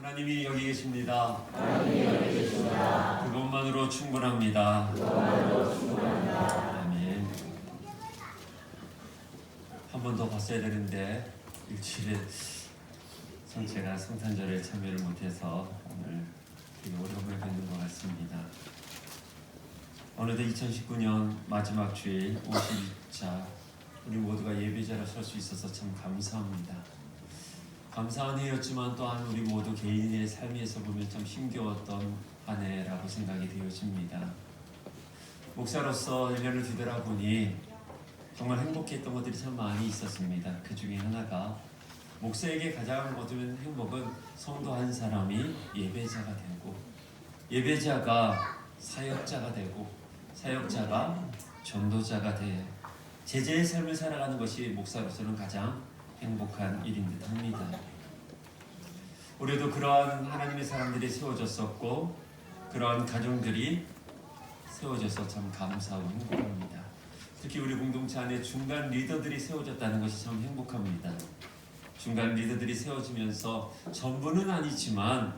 하나님이 여기 계십니다. 하나님이 여기 계십니다. 그것만으로 충분합니다. 그것만으로 충분합니다. 아멘. 한 번 더 봤어야 되는데 일주일에 제가 성탄절에 참여를 못해서 오늘 되게 오랜만에 뵙는 것 같습니다. 어느덧 2019년 마지막 주일 52차 우리 모두가 예배자로 설 수 있어서 참 감사합니다. 감사한 해였지만 또한 우리 모두 개인의 삶에서 보면 참 힘겨웠던 한 해라고 생각이 되어집니다. 목사로서 1년을 뒤돌아보니 정말 행복했던 것들이 참 많이 있었습니다. 그 중에 하나가 목사에게 가장 얻은 행복은 성도 한 사람이 예배자가 되고 예배자가 사역자가 되고 사역자가 전도자가 돼 제자의 삶을 살아가는 것이 목사로서는 가장 행복한 일인 듯 합니다. 올해도 그러한 하나님의 사람들이 세워졌었고 그러한 가정들이 세워져서 참 감사하고 행복합니다. 특히 우리 공동체 안에 중간 리더들이 세워졌다는 것이 참 행복합니다. 중간 리더들이 세워지면서 전부는 아니지만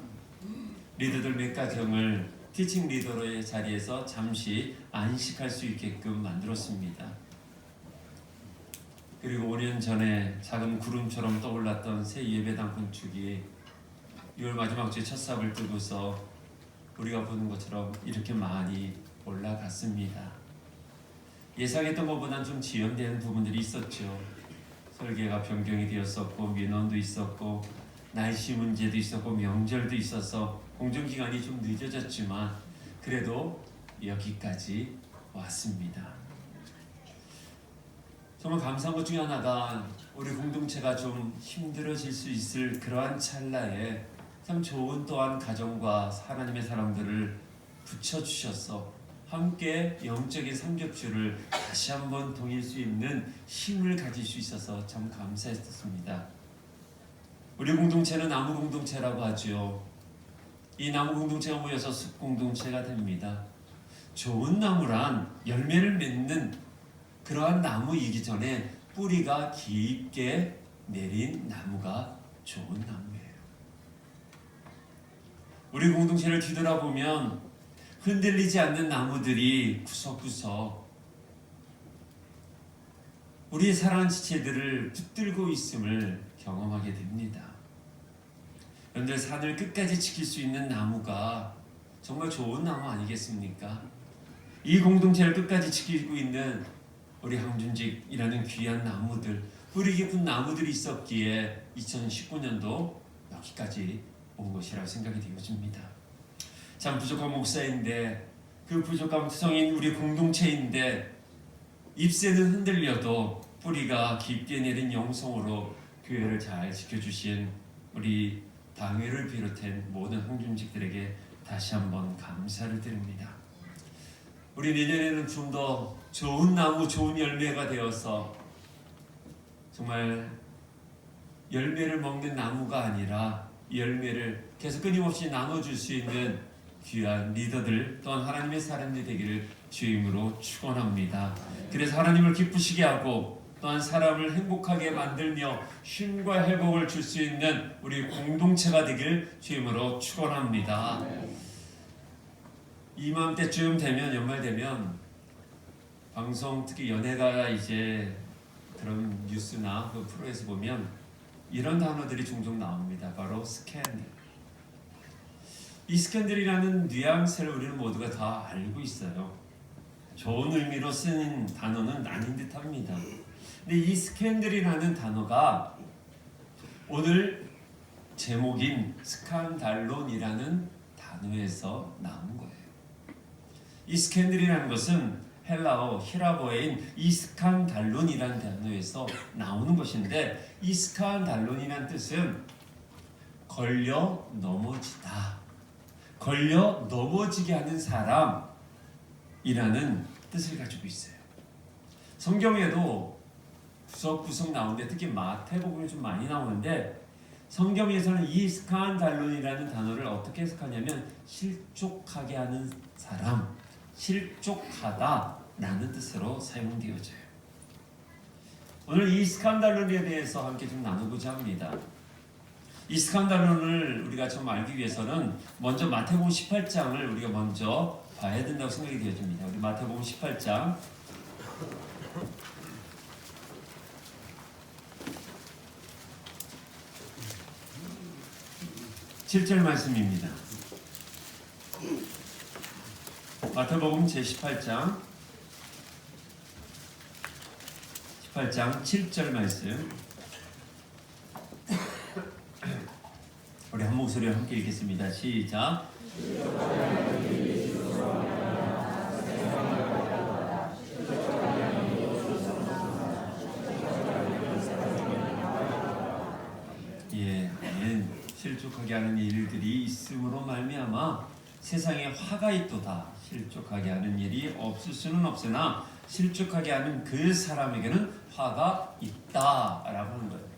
리더들 몇 가정을 티칭 리더로의 자리에서 잠시 안식할 수 있게끔 만들었습니다. 그리고 5년 전에 작은 구름처럼 떠올랐던 새 예배당 건축이 6월 마지막 주에 첫 삽을 뜨고서 우리가 보는 것처럼 이렇게 많이 올라갔습니다. 예상했던 것보다는 좀 지연된 부분들이 있었죠. 설계가 변경이 되었었고 민원도 있었고 날씨 문제도 있었고 명절도 있어서 공정기간이 좀 늦어졌지만 그래도 여기까지 왔습니다. 정말 감사한 것 중에 하나가 우리 공동체가 좀 힘들어질 수 있을 그러한 찰나에 참 좋은 또한 가정과 하나님의 사람들을 붙여주셔서 함께 영적인 삼겹줄을 다시 한번 동일 수 있는 힘을 가질 수 있어서 참 감사했습니다. 우리 공동체는 나무 공동체라고 하죠. 이 나무 공동체가 모여서 숲 공동체가 됩니다. 좋은 나무란 열매를 맺는 그러한 나무이기 전에 뿌리가 깊게 내린 나무가 좋은 나무예요. 우리 공동체를 뒤돌아보면 흔들리지 않는 나무들이 구석구석 우리의 사랑하는 지체들을 붙들고 있음을 경험하게 됩니다. 여러분들 산을 끝까지 지킬 수 있는 나무가 정말 좋은 나무 아니겠습니까? 이 공동체를 끝까지 지키고 있는 우리 항준직이라는 귀한 나무들, 뿌리 깊은 나무들이 있었기에 2019년도 여기까지 온 것이라고 생각이 되어집니다. 참 부족한 목사인데 그 부족한 투성인 우리 공동체인데 잎새는 흔들려도 뿌리가 깊게 내린 영성으로 교회를 잘 지켜주신 우리 당회를 비롯한 모든 항준직들에게 다시 한번 감사를 드립니다. 우리 내년에는 좀 더 좋은 나무, 좋은 열매가 되어서 정말 열매를 먹는 나무가 아니라 열매를 계속 끊임없이 나눠줄 수 있는 귀한 리더들 또한 하나님의 사람들이 되기를 주임으로 축원합니다. 그래서 하나님을 기쁘시게 하고 또한 사람을 행복하게 만들며 쉼과 회복을 줄 수 있는 우리 공동체가 되기를 주임으로 축원합니다. 이맘때쯤 되면 연말 되면 방송 특히 연예가 이제 그런 뉴스나 그 프로에서 보면 이런 단어들이 종종 나옵니다. 바로 스캔들. 이 스캔들이라는 뉘앙스를 우리는 모두가 다 알고 있어요. 좋은 의미로 쓰는 단어는 아닌 듯합니다. 근데 이 스캔들이라는 단어가 오늘 제목인 스칸달론이라는 단어에서 나온 거예요. 이 스캔들이라는 것은 헬라어, 히라보어인 이스칸달론이라는 단어에서 나오는 것인데 이 스칸달론이라는 뜻은 걸려 넘어지다, 걸려 넘어지게 하는 사람이라는 뜻을 가지고 있어요. 성경에도 구석구석 나오는데 특히 마태복음에 좀 많이 나오는데 성경에서는 이 스칸달론이라는 단어를 어떻게 해석하냐면 실족하게 하는 사람, 실족하다라는 뜻으로 사용되어져요. 오늘 이 스칸달론에 대해서 함께 좀 나누고자 합니다. 이 스칸달론을 우리가 좀 알기 위해서는 먼저 마태복음 18장을 우리가 먼저 봐야 된다고 생각이 되어집니다. 우리 마태복음 18장 7절 말씀입니다. 마태복음 제18장 7절 말씀, 우리 한 목소리로 함께 읽겠습니다. 시작. 예, 아멘. 실족하게 하는 일들이 있음으로 말미암아 세상에 화가 있도다. 실족하게 하는 일이 없을 수는 없으나 실족하게 하는 그 사람에게는 화가 있다라고 하는 거예요.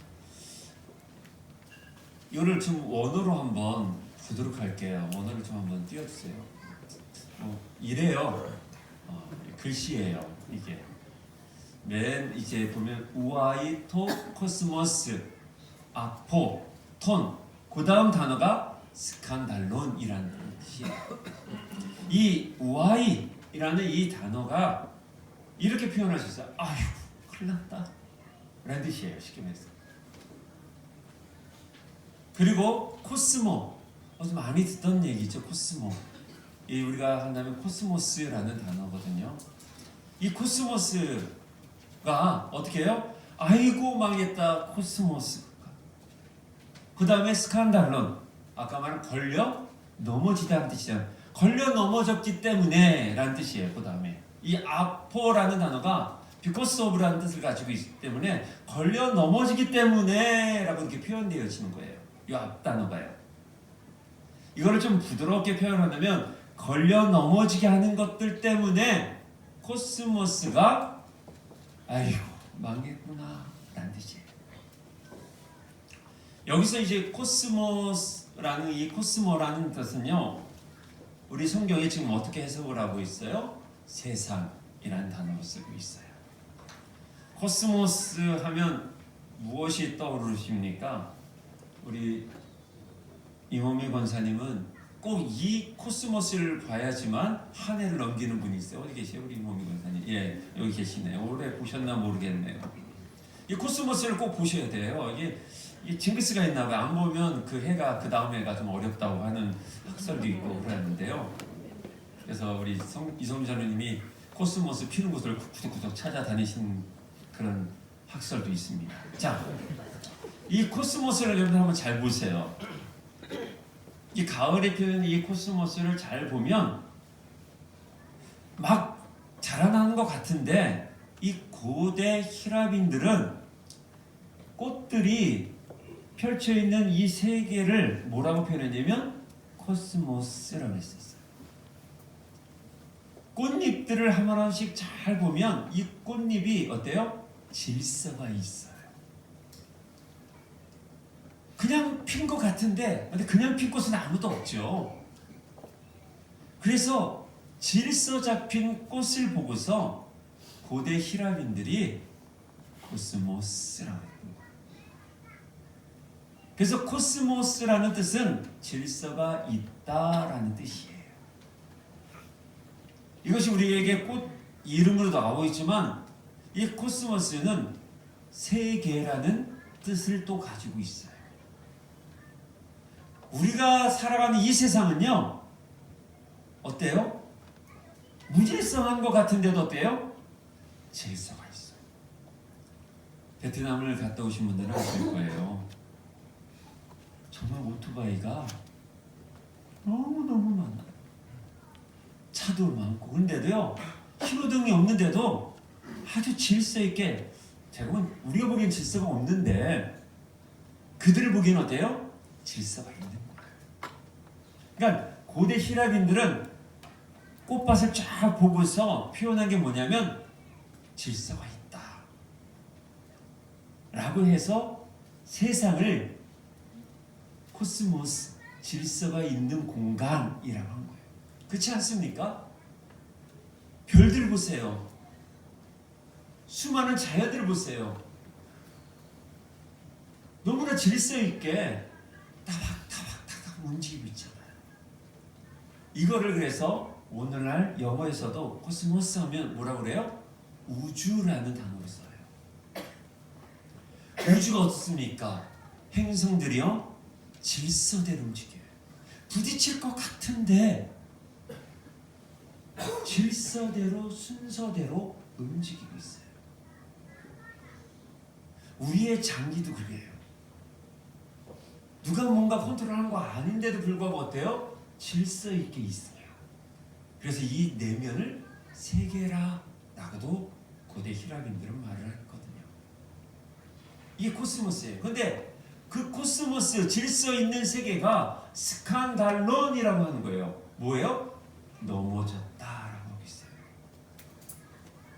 이거를 좀 원어로 한번 보도록 할게요. 원어를 좀 한번 띄워주세요. 이래요. 글씨예요. 이게 맨 이제 보면 우아이 토 코스모스 아포 톤, 그 다음 단어가 스칸달론이라는 뜻이에요. 이 우아이라는 이 단어가 이렇게 표현할 수 있어요. 아휴, 큰일 났다 라는 뜻이에요. 쉽게 말해서. 그리고 코스모, 어제 많이 듣던 얘기죠. 코스모. 이 우리가 한다면 코스모스라는 단어거든요. 이 코스모스가 어떻게 해요? 아이고 망했다 코스모스. 그 다음에 스칸달론, 아까 말한 걸려 넘어지다는 뜻이잖아요. 걸려 넘어졌기 때문에 라는 뜻이에요. 그 다음에 이 아포라는 단어가 because of라는 뜻을 가지고 있기 때문에 걸려 넘어지기 때문에 라고 이렇게 표현되어지는 거예요. 이 앞 단어가요. 이거를 좀 부드럽게 표현하면 걸려 넘어지게 하는 것들 때문에 코스모스가 아이고 망했구나 라는 뜻이에요. 여기서 이제 코스모스라는 이 코스모라는 뜻은요, 우리 성경에 지금 어떻게 해석을 하고 있어요? 세상이라는 단어로 쓰고 있어요. 코스모스 하면 무엇이 떠오르십니까? 우리 이모미 권사님은 꼭 이 코스모스를 봐야지만 한 해를 넘기는 분이 있어요. 어디 계세요? 우리 이모미 권사님. 예, 여기 계시네요. 올해 보셨나 모르겠네요. 이 코스모스를 꼭 보셔야 돼요. 이게 징크스가 있나 봐요. 안 보면 그 해가 그 다음 해가 좀 어렵다고 하는 학설도 있고 그러는데요. 그래서 우리 이성민 자녀님이 코스모스 피는 곳을 구석구석 찾아다니신 그런 학설도 있습니다. 자, 이 코스모스를 여러분 한번 잘 보세요. 이 가을에 피는 이 코스모스를 잘 보면 막 자라나는 것 같은데 이 고대 히라빈들은 꽃들이 펼쳐 있는 이 세계를 뭐라고 표현했냐면 코스모스라고 했었어요. 꽃잎들을 하나씩 잘 보면 이 꽃잎이 어때요? 질서가 있어요. 그냥 핀 것 같은데 근데 그냥 핀 꽃은 아무도 없죠. 그래서 질서 잡힌 꽃을 보고서 고대 히라빈들이 코스모스라고 했던 거예요. 그래서 코스모스라는 뜻은 질서가 있다라는 뜻이에요. 이것이 우리에게 꽃 이름으로 나오고 있지만 이 코스모스는 세계라는 뜻을 또 가지고 있어요. 우리가 살아가는 이 세상은요, 어때요? 무질서한 것 같은데도 어때요? 질서가 있어요. 베트남을 갔다 오신 분들은 아실 거예요. 정말 오토바이가 너무너무 많아요. 차도 많고. 그런데도요, 신호등이 없는데도 아주 질서 있게, 대부분 우리가 보기엔 질서가 없는데 그들을 보기엔 어때요? 질서가 있는 거예요. 그러니까 고대 히라빈들은 꽃밭을 쫙 보고서 표현한 게 뭐냐면 질서가 있다 라고 해서 세상을 코스모스, 질서가 있는 공간이라고 한 거예요. 그렇지 않습니까? 별들 보세요. 수많은 자연들 보세요. 너무나 질서 있게 타박타박 움직이고 있잖아요. 이거를 그래서 오늘날 영어에서도 코스모스 하면 뭐라고 그래요? 우주라는 단어를 써요. 우주가 어떻습니까? 행성들이요 질서대로 움직여요. 부딪힐 것 같은데 질서대로 순서대로 움직이고 있어요. 우리의 장기도 그래요. 누가 뭔가 컨트롤하는 거 아닌데도 불구하고 어때요? 질서 있게 있어요. 그래서 이 내면을 세계라라고도 고대 히라민들은 말을 했거든요. 이게 코스모스예요. 근데 그 코스모스 질서 있는 세계가 스칸달론이라고 하는 거예요. 뭐예요? 넘어졌다라고 하고 있어요.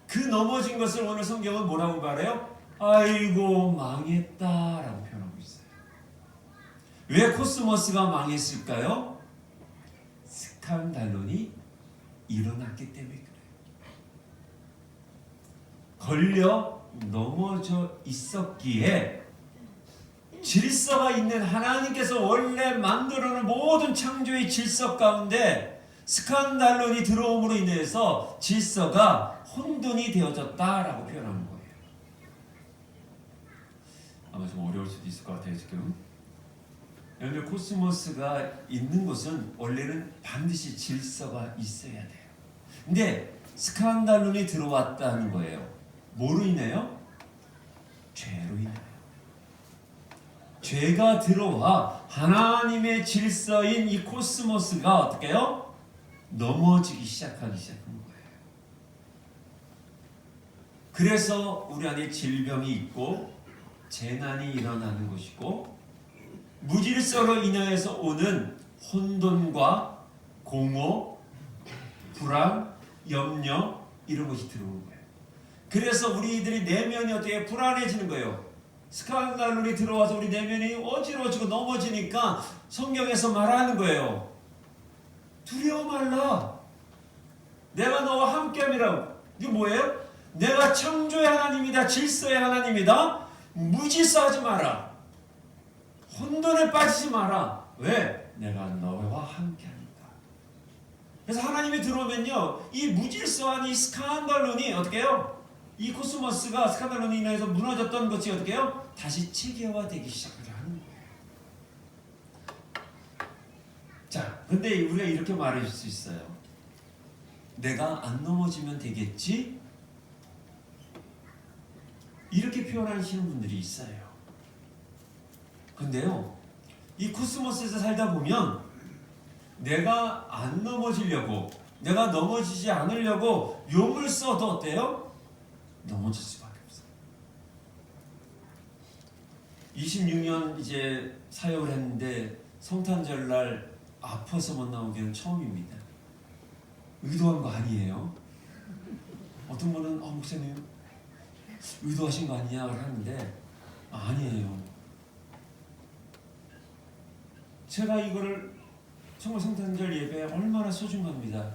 그 넘어진 것을 오늘 성경은 뭐라고 말해요? 아이고 망했다라고 표현하고 있어요. 왜 코스모스가 망했을까요? 스칸달론이 일어났기 때문에 그래요. 걸려 넘어져 있었기에 질서가 있는 하나님께서 원래 만들어 놓은 모든 창조의 질서 가운데 스칸달론이 들어옴으로 인해서 질서가 혼돈이 되어졌다라고 표현하는 거예요. 아마 좀 어려울 수도 있을 것 같아요 지금. 여러분들 코스모스가 있는 곳은 원래는 반드시 질서가 있어야 돼요. 근데 스칸달론이 들어왔다는 거예요. 뭐로 인해요? 죄로 인해요. 죄가 들어와 하나님의 질서인 이 코스모스가 어떻게 해요? 넘어지기 시작한 거예요. 그래서 우리 안에 질병이 있고 재난이 일어나는 것이고 무질서로 인하여서 오는 혼돈과 공허, 불안, 염려 이런 것이 들어오는 거예요. 그래서 우리들이 내면이 어떻게 불안해지는 거예요. 스칸달론이 들어와서 우리 내면이 어지러워지고 넘어지니까 성경에서 말하는 거예요. 두려워 말라. 내가 너와 함께함이라고. 이게 뭐예요? 내가 창조의 하나님이다. 질서의 하나님이다. 무질서하지 마라. 혼돈에 빠지지 마라. 왜? 내가 너와 함께하니까. 그래서 하나님이 들어오면요, 이 무질서한 이 스칸달론이 어떻게 해요? 이 코스모스가 스칸달론이 인해서 무너졌던 것이 어떻게 해요? 다시 체계화되기 시작을 하는 거예요. 자, 근데 우리가 이렇게 말할 수 있어요. 내가 안 넘어지면 되겠지? 이렇게 표현하시는 분들이 있어요. 근데요, 이 코스모스에서 살다 보면 내가 안 넘어지려고, 내가 넘어지지 않으려고 용을 써도 어때요? 넘어질 수밖에 없어요. 26년 이제 사역을 했는데 성탄절 날 아파서 못 나오기는 처음입니다. 의도한 거 아니에요. 어떤 분은 목사님 의도하신 거 아니냐고 하는데 아니에요. 제가 이거를 정말 성탄절 예배 얼마나 소중합니다.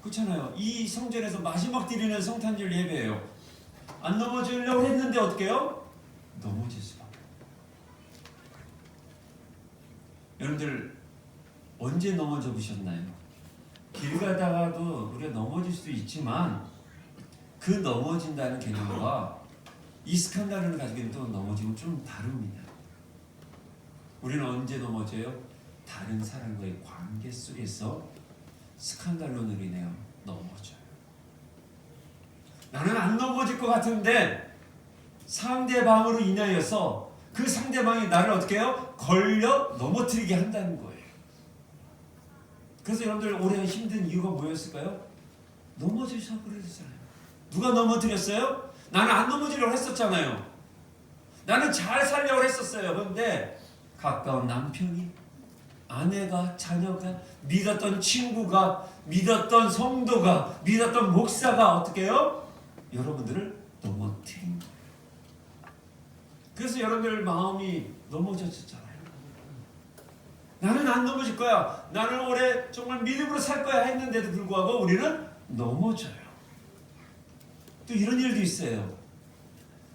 그렇잖아요. 이 성전에서 마지막 드리는 성탄절 예배예요. 안 넘어지려고 했는데 어떻게 해요? 넘어질 수밖에. 여러분들 언제 넘어져 보셨나요? 길 가다가도 우리가 넘어질 수도 있지만 그 넘어진다는 개념과 이 스칸달을 가지고 있는 또 넘어지면 좀 다릅니다. 우리는 언제 넘어져요? 다른 사람과의 관계 속에서 스칸달론으로 인해서 넘어져요. 나는 안 넘어질 것 같은데 상대방으로 인하여서 그 상대방이 나를 어떻게 해요? 걸려 넘어뜨리게 한다는 거예요. 그래서 여러분들 올해 힘든 이유가 뭐였을까요? 넘어지셔 그러셨잖아요. 누가 넘어뜨렸어요? 나는 안 넘어지려고 했었잖아요. 나는 잘 살려고 했었어요. 그런데 가까운 남편이, 아내가, 자녀가, 믿었던 친구가, 믿었던 성도가, 믿었던 목사가 어떻게 해요? 여러분들을 넘어뜨린 거예요. 그래서 여러분들 마음이 넘어졌잖아요. 나는 안 넘어질 거야. 나는 올해 정말 믿음으로 살 거야 했는데도 불구하고 우리는 넘어져요. 또 이런 일도 있어요.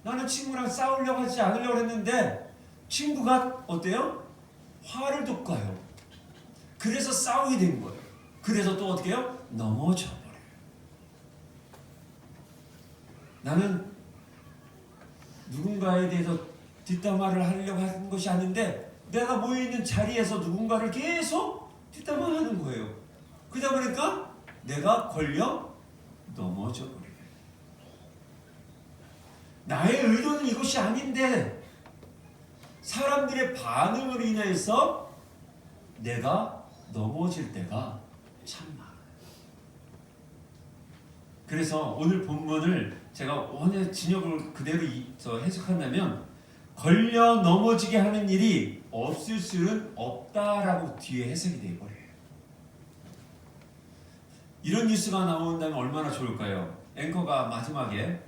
나는 친구랑 싸우려고 하지 않으려고 했는데 친구가 어때요? 화를 돋궈요. 그래서 싸우게 된 거예요. 그래서 또 어떻게 해요? 넘어져 버려요. 나는 누군가에 대해서 뒷담화를 하려고 하는 것이 아닌데 내가 모여있는 자리에서 누군가를 계속 뒷담화하는 거예요. 그러다 보니까 내가 걸려 넘어져 버려요. 나의 의도는 이것이 아닌데 사람들의 반응으로 인해서 내가 넘어질 때가 참 많아요. 그래서 오늘 본문을 제가 오늘 진역을 그대로 해석한다면 걸려 넘어지게 하는 일이 없을 수는 없다라고 뒤에 해석이 되어버려요. 이런 뉴스가 나온다면 얼마나 좋을까요? 앵커가 마지막에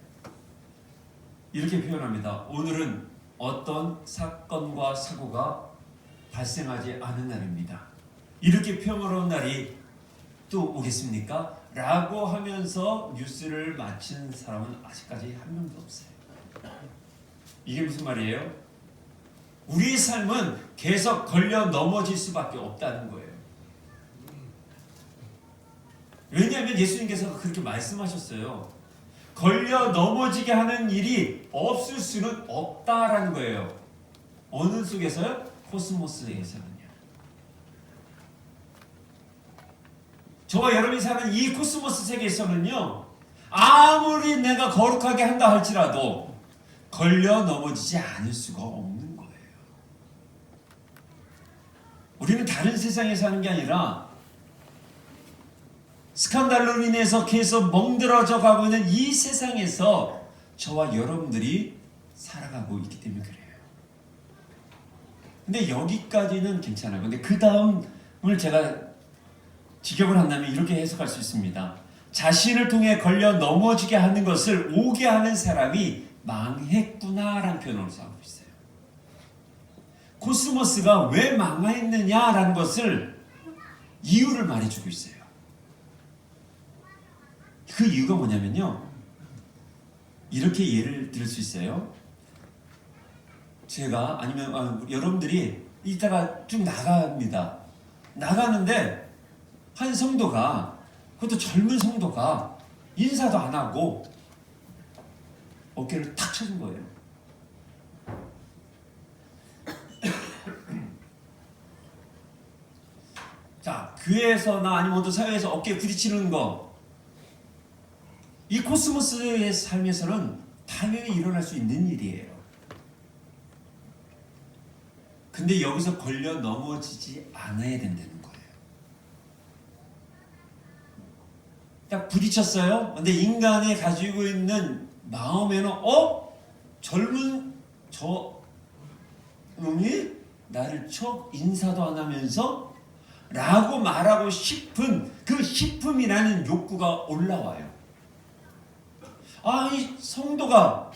이렇게 표현합니다. 오늘은 어떤 사건과 사고가 발생하지 않은 날입니다. 이렇게 평화로운 날이 또 오겠습니까? 라고 하면서 뉴스를 마친 사람은 아직까지 한 명도 없어요. 이게 무슨 말이에요? 우리의 삶은 계속 걸려 넘어질 수밖에 없다는 거예요. 왜냐하면 예수님께서 그렇게 말씀하셨어요. 걸려 넘어지게 하는 일이 없을 수는 없다라는 거예요. 어느 속에서요? 코스모스에서는요. 저와 여러분이 사는 이 코스모스 세계에서는요, 아무리 내가 거룩하게 한다 할지라도 걸려 넘어지지 않을 수가 없는 거예요. 우리는 다른 세상에 사는 게 아니라 스칸달로 인해서 계속 멍들어져 가고 있는 이 세상에서 저와 여러분들이 살아가고 있기 때문에 그래요. 근데 여기까지는 괜찮아요. 근데 그 다음을 제가 직역을 한다면 이렇게 해석할 수 있습니다. 자신을 통해 걸려 넘어지게 하는 것을 오게 하는 사람이 망했구나라는 표현으로 사용하고 있어요. 코스모스가 왜 망했느냐라는 것을 이유를 말해주고 있어요. 그 이유가 뭐냐면요, 이렇게 예를 들 수 있어요. 제가 아니면 여러분들이 이따가 쭉 나갑니다. 나가는데 한 성도가, 그것도 젊은 성도가 인사도 안 하고 어깨를 탁 쳐준 거예요. 자, 교회에서나 아니면 어떤 사회에서 어깨에 부딪히는 거, 이 코스모스의 삶에서는 당연히 일어날 수 있는 일이에요. 근데 여기서 걸려 넘어지지 않아야 된다는 거예요. 딱 부딪혔어요. 근데 인간이 가지고 있는 마음에는 젊은 저 놈이 나를 쳐 인사도 안 하면서 라고 말하고 싶은 그 싶음이라는 욕구가 올라와요. 이 성도가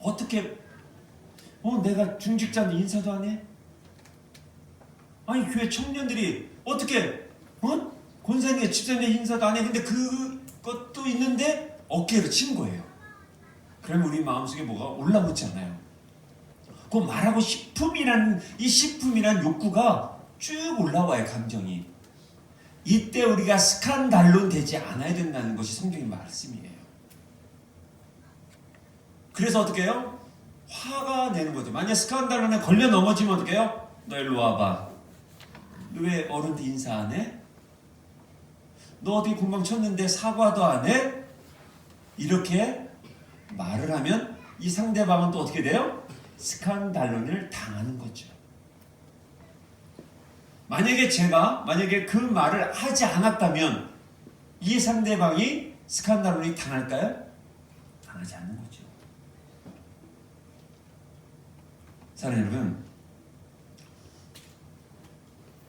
어떻게 내가 중직자인데 인사도 안 해? 아니 교회 청년들이 어떻게 권사님의 집사님의 인사도 안 해? 근데 그것도 있는데 어깨를 친 거예요. 그러면 우리 마음속에 뭐가 올라오잖아요. 그 말하고 싶음이라는 이 싶음이라는 욕구가 쭉 올라와요. 감정이. 이때 우리가 스칸달론 되지 않아야 된다는 것이 성경의 말씀이에요. 그래서 어떻게 해요? 화가 내는 거죠. 만약 스칸달론에 걸려 넘어지면 어떻게 해요? 너 일로 와봐. 너 왜 어른들 인사 안 해? 너 어디 금방 쳤는데 사과도 안 해? 이렇게 말을 하면 이 상대방은 또 어떻게 돼요? 스칸달론을 당하는 거죠. 만약에 그 말을 하지 않았다면 이 상대방이 스칸달론이 당할까요? 당하지 않는 거죠. 사랑하는 여러분,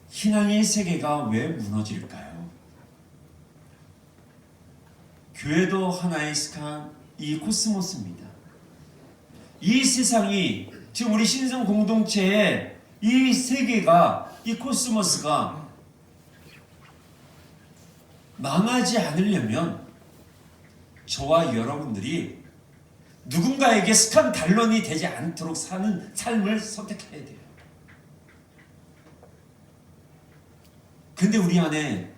신앙의 세계가 왜 무너질까요? 교회도 하나의 이 코스모스입니다. 이 세상이 지금 우리 신성 공동체의 이 세계가, 이 코스모스가 망하지 않으려면 저와 여러분들이 누군가에게 스칸달론이 되지 않도록 사는 삶을 선택해야 돼요. 근데 우리 안에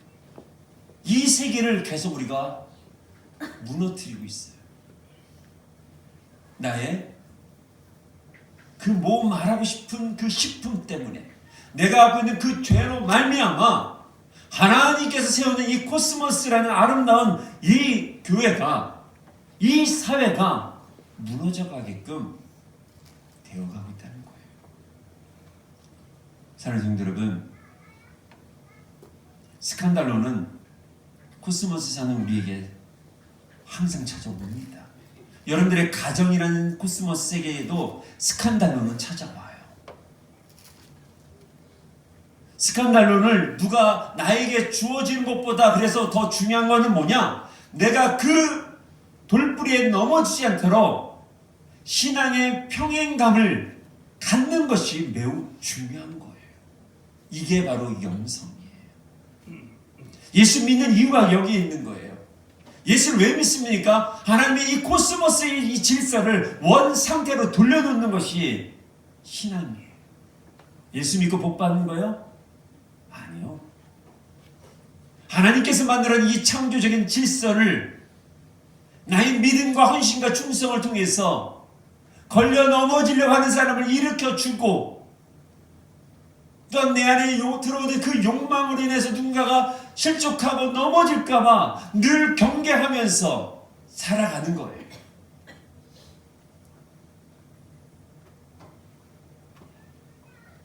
이 세계를 계속 우리가 무너뜨리고 있어요. 나의 그 뭐 말하고 싶은 그 식품 때문에, 내가 갖고 있는 그 죄로 말미암아 하나님께서 세우는 이 코스모스라는 아름다운 이 교회가, 이 사회가 무너져 가게끔 되어가고 있다는 거예요. 사랑하는 성도 여러분, 스칸달로는 코스모스 사는 우리에게 항상 찾아옵니다. 여러분들의 가정이라는 코스모스 세계에도 스칸달로는 찾아와요. 스칸달론을 누가 나에게 주어진 것보다 그래서 더 중요한 거는 뭐냐? 내가 그 돌뿌리에 넘어지지 않도록 신앙의 평행감을 갖는 것이 매우 중요한 거예요. 이게 바로 영성이에요. 예수 믿는 이유가 여기에 있는 거예요. 예수를 왜 믿습니까? 하나님의 이 코스모스의 이 질서를 원 상태로 돌려놓는 것이 신앙이에요. 예수 믿고 복 받는 거요? 아니요. 하나님께서 만들어낸 이 창조적인 질서를 나의 믿음과 헌신과 충성을 통해서 걸려 넘어지려고 하는 사람을 일으켜주고, 또 내 안에 들어오는 그 욕망으로 인해서 누군가가 실족하고 넘어질까봐 늘 경계하면서 살아가는 거예요.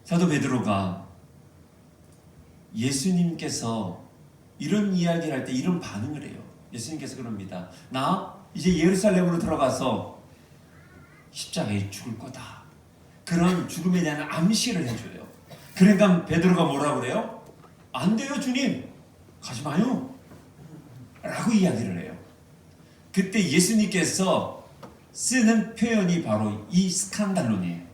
사도 베드로가 예수님께서 이런 이야기를 할 때 이런 반응을 해요. 예수님께서 그럽니다. 나 이제 예루살렘으로 들어가서 십자가에 죽을 거다. 그런 죽음에 대한 암시를 해줘요. 그러니까 베드로가 뭐라고 그래요? 안 돼요, 주님. 가지 마요. 라고 이야기를 해요. 그때 예수님께서 쓰는 표현이 바로 이 스칸달론이에요.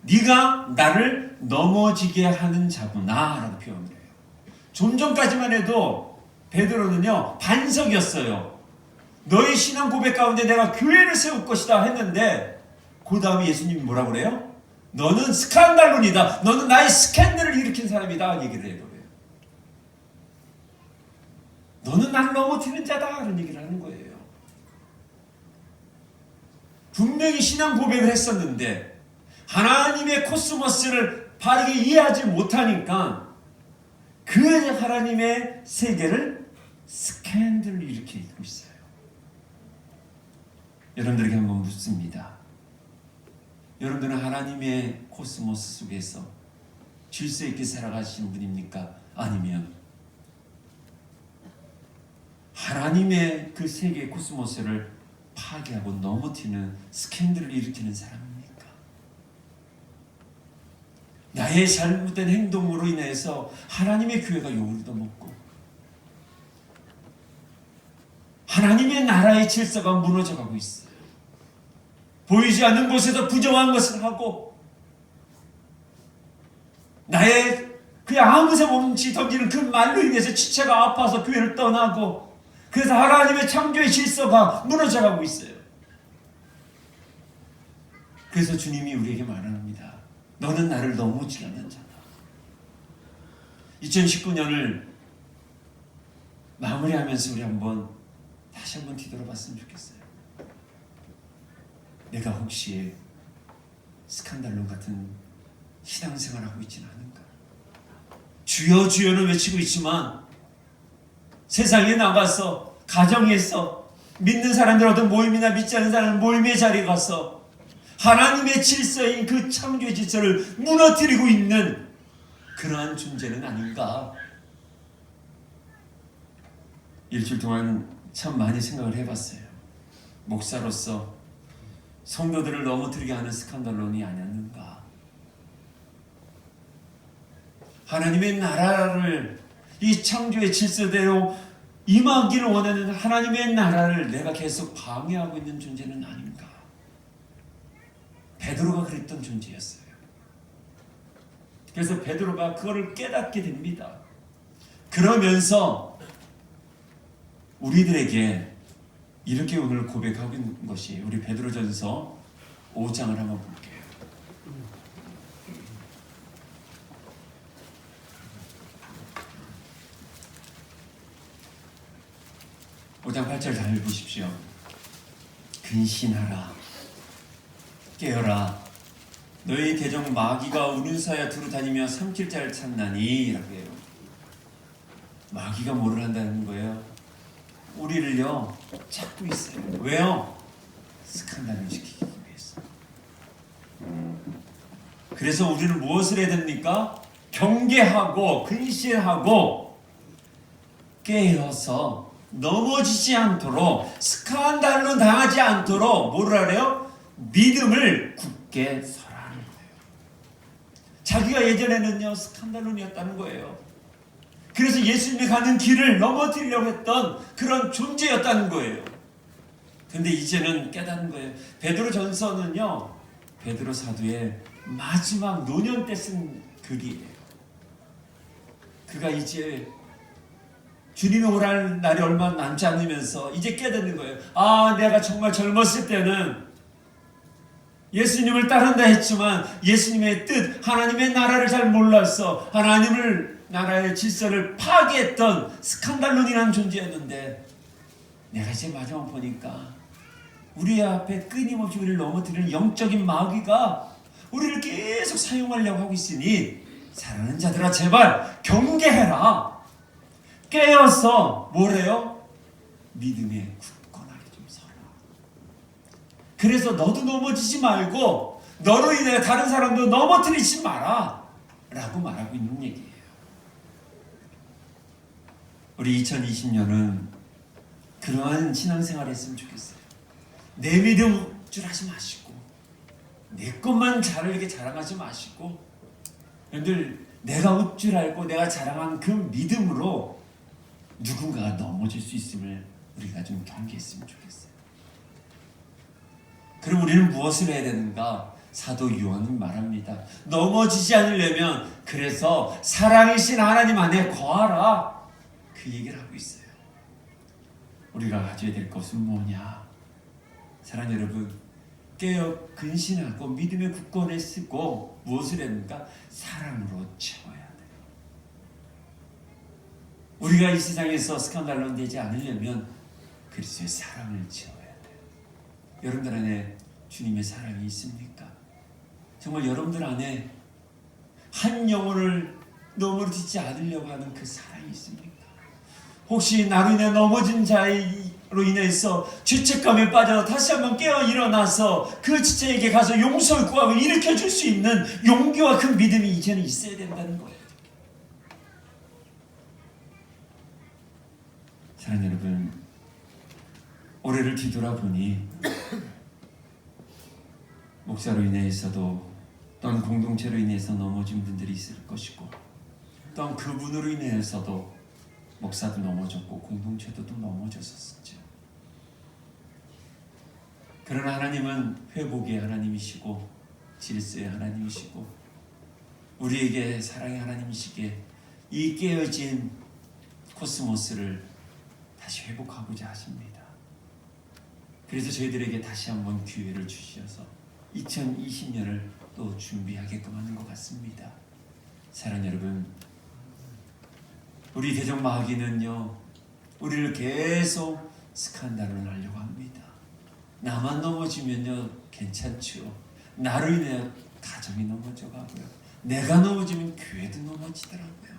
네가 나를 넘어지게 하는 자구나 라고 표현을 해요. 좀 전까지만 해도 베드로는요, 반석이었어요. 너의 신앙 고백 가운데 내가 교회를 세울 것이다 했는데, 그 다음에 예수님이 뭐라고 그래요? 너는 스칸달론이다. 너는 나의 스캔들을 일으킨 사람이다. 얘기를 해요. 너는 나를 넘어뜨리는 자다. 그런 얘기를 하는 거예요. 분명히 신앙 고백을 했었는데 하나님의 코스모스를 바르게 이해하지 못하니까 그 하나님의 세계를 스캔들을 일으키고 있어요. 여러분들에게 한번 묻습니다. 여러분들은 하나님의 코스모스 속에서 질서 있게 살아가시는 분입니까? 아니면 하나님의 그 세계의 코스모스를 파괴하고 넘어뜨리는 스캔들을 일으키는 사람입니까? 나의 잘못된 행동으로 인해서 하나님의 교회가 욕을 얻어먹고 하나님의 나라의 질서가 무너져가고 있어요. 보이지 않는 곳에서 부정한 것을 하고 나의 그 아무 새 없이 던지는 그 말로 인해서 지체가 아파서 교회를 떠나고, 그래서 하나님의 창조의 질서가 무너져가고 있어요. 그래서 주님이 우리에게 말합니다. 너는 나를 넘어지게 하는 자다. 2019년을 마무리하면서 우리 다시 한번 뒤돌아봤으면 좋겠어요. 내가 혹시 스칸달론 같은 신앙생활을 하고 있지는 않은가? 주여 주여는 외치고 있지만 세상에 나가서 가정에서 믿는 사람들 어떤 모임이나 믿지 않는 사람 모임의 자리에 가서 하나님의 질서인 그 창조의 질서를 무너뜨리고 있는 그러한 존재는 아닌가? 일주일 동안 참 많이 생각을 해봤어요. 목사로서 성도들을 넘어뜨리게 하는 스칸달론이 아니었는가? 하나님의 나라를 이 창조의 질서대로 임하기를 원하는 하나님의 나라를 내가 계속 방해하고 있는 존재는 아닌가? 베드로가 그랬던 존재였어요. 그래서 베드로가 그거를 깨닫게 됩니다. 그러면서 우리들에게 이렇게 오늘 고백하고 있는 것이 우리 베드로전서 5장을 한번 볼게요. 5장 8절 잘 보십시오. 근신하라, 깨어라, 너희 대적 마귀가 우는 사야 두루 다니며 삼킬 자를 찾나니 라고 해요. 마귀가 뭐를 한다는 거예요? 우리를요 찾고 있어요. 왜요? 스칸달을 시키기 위해서. 그래서 우리는 무엇을 해야 됩니까? 경계하고 근신하고 깨어서 넘어지지 않도록, 스칸달로 당하지 않도록 뭐를 하래요? 믿음을 굳게 설하는 거예요. 자기가 예전에는요 스칸달론이었다는 거예요. 그래서 예수님이 가는 길을 넘어뜨리려고 했던 그런 존재였다는 거예요. 근데 이제는 깨닫는 거예요. 베드로전서는요 베드로 사도의 마지막 노년 때 쓴 글이에요. 그가 이제 주님이 오라는 날이 얼마 남지 않으면서 이제 깨닫는 거예요. 아, 내가 정말 젊었을 때는 예수님을 따른다 했지만 예수님의 뜻, 하나님의 나라를 잘 몰랐어. 하나님을 나라의 질서를 파괴했던 스칸달론이라는 존재였는데, 내가 이제 마지막 보니까 우리 앞에 끊임없이 우리를 넘어뜨리는 영적인 마귀가 우리를 계속 사용하려고 하고 있으니, 사랑하는 자들아 제발 경계해라. 깨어서 뭐래요? 믿음에 굳건하게 좀 서라. 그래서 너도 넘어지지 말고 너로 인해 다른 사람도 넘어뜨리지 마라 라고 말하고 있는 얘기예요. 우리 2020년은 그러한 신앙생활을 했으면 좋겠어요. 내 믿음 줄 하지 마시고 내 것만 이렇게 자랑하지 마시고, 여러분들 내가 웃 줄 알고 내가 자랑한 그 믿음으로 누군가가 넘어질 수 있음을 우리가 좀 경계했으면 좋겠어요. 그럼 우리는 무엇을 해야 되는가? 사도 요한은 말합니다. 넘어지지 않으려면 그래서 사랑이신 하나님 안에 거하라. 그 얘기를 하고 있어요. 우리가 가져야 될 것은 뭐냐? 사랑 여러분, 깨어 근신하고 믿음의 굳건에 쓰고 무엇을 해야 됩니까? 사랑으로 채워야 돼요. 우리가 이 세상에서 스칸달론 되지 않으려면 그리스도의 사랑을 채워야 돼요. 여러분들 안에 주님의 사랑이 있습니까? 정말 여러분들 안에 한 영혼을 넘어지지 않으려고 하는 그 사랑이 있습니까? 혹시 나로 인해 넘어진 자로 인해서 죄책감에 빠져 다시 한번 깨어 일어나서 그 지체에게 가서 용서를 구하고 일으켜줄 수 있는 용기와 그 믿음이 이제는 있어야 된다는 거예요. 사랑하는 여러분, 올해를 뒤돌아보니 목사로 인해서도 또한 공동체로 인해서 넘어진 분들이 있을 것이고, 또한 그분으로 인해서도 목사도 넘어졌고 공동체도 또 넘어졌었죠. 그러나 하나님은 회복의 하나님이시고 질서의 하나님이시고 우리에게 사랑의 하나님이시기에 이 깨어진 코스모스를 다시 회복하고자 하십니다. 그래서 저희들에게 다시 한번 기회를 주셔서 2020년을 또 준비하게끔 하는 것 같습니다. 사랑하는 여러분, 우리 대적 마귀는요 우리를 계속 스칸달을 하려고 합니다. 나만 넘어지면요 괜찮죠. 나로 인해 가정이 넘어져가고요, 내가 넘어지면 교회도 넘어지더라고요.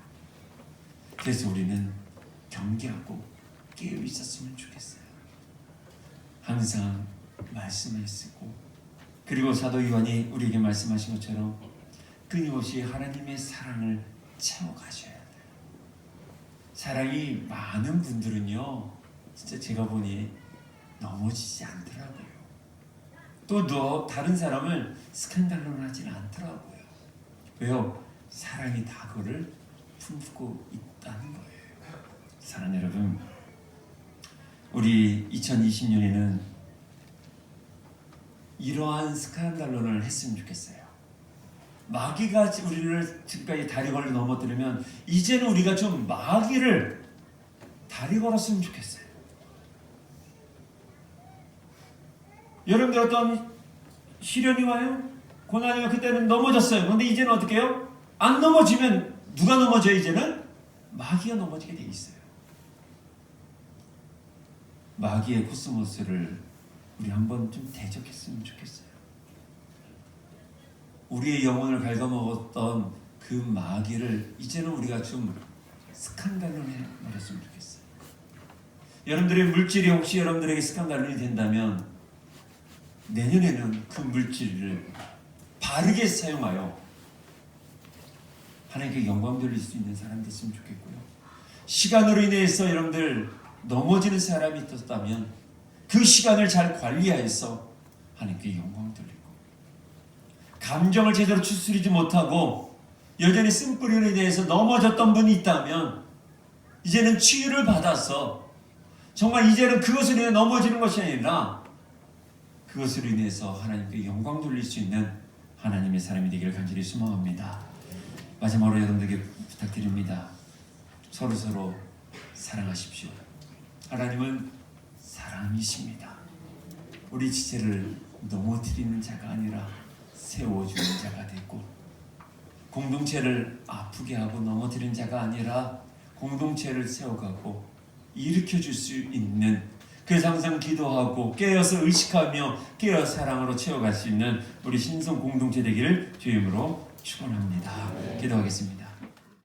그래서 우리는 경계하고 깨어 있었으면 좋겠어요. 항상 말씀을 쓰고, 그리고 사도 요한이 우리에게 말씀하신 것처럼 끊임없이 하나님의 사랑을 채워가셔야 돼요. 사랑이 많은 분들은요 진짜 제가 보니 넘어지지 않더라고요. 또 다른 사람을 스캔들로 하지는 않더라고요. 왜요? 사랑이 다 그를 품고 있다는 거예요. 사랑하는 여러분, 우리 2020년에는 이러한 스칸달론을 했으면 좋겠어요. 마귀가 우리를 지금까지 다리 걸로 넘어뜨리면 이제는 우리가 좀 마귀를 다리 걸었으면 좋겠어요. 여러분들 어떤 시련이 와요? 고난이 와요. 그때는 넘어졌어요. 근데 이제는 어떻게 해요? 안 넘어지면 누가 넘어져요? 이제는 마귀가 넘어지게 돼 있어요. 마귀의 코스모스를 우리 한번 좀 대적했으면 좋겠어요. 우리의 영혼을 갉아먹었던 그 마귀를 이제는 우리가 좀 스칸달론해 버렸으면 좋겠어요. 여러분들의 물질이 혹시 여러분들에게 스칸달론이 된다면 내년에는 그 물질을 바르게 사용하여 하나님께 영광 돌릴 수 있는 사람 됐으면 좋겠고요. 시간으로 인해서 여러분들 넘어지는 사람이 있었다면 그 시간을 잘 관리하여서 하나님께 영광 돌리고, 감정을 제대로 추스리지 못하고 여전히 쓴뿌리로 인해서 넘어졌던 분이 있다면 이제는 치유를 받아서 정말 이제는 그것으로 인해 넘어지는 것이 아니라 그것으로 인해서 하나님께 영광 돌릴 수 있는 하나님의 사람이 되기를 간절히 소망합니다. 마지막으로 여러분들에게 부탁드립니다. 서로서로 사랑하십시오. 하나님은 사랑이십니다. 우리 지체를 넘어뜨리는 자가 아니라 세워주는 자가 되고, 공동체를 아프게 하고 넘어뜨리는 자가 아니라 공동체를 세워가고 일으켜줄 수 있는, 그래서 항상 기도하고 깨어서 의식하며 깨어 사랑으로 채워갈 수 있는 우리 신성 공동체 되기를 주의 이름으로 축원합니다. 기도하겠습니다.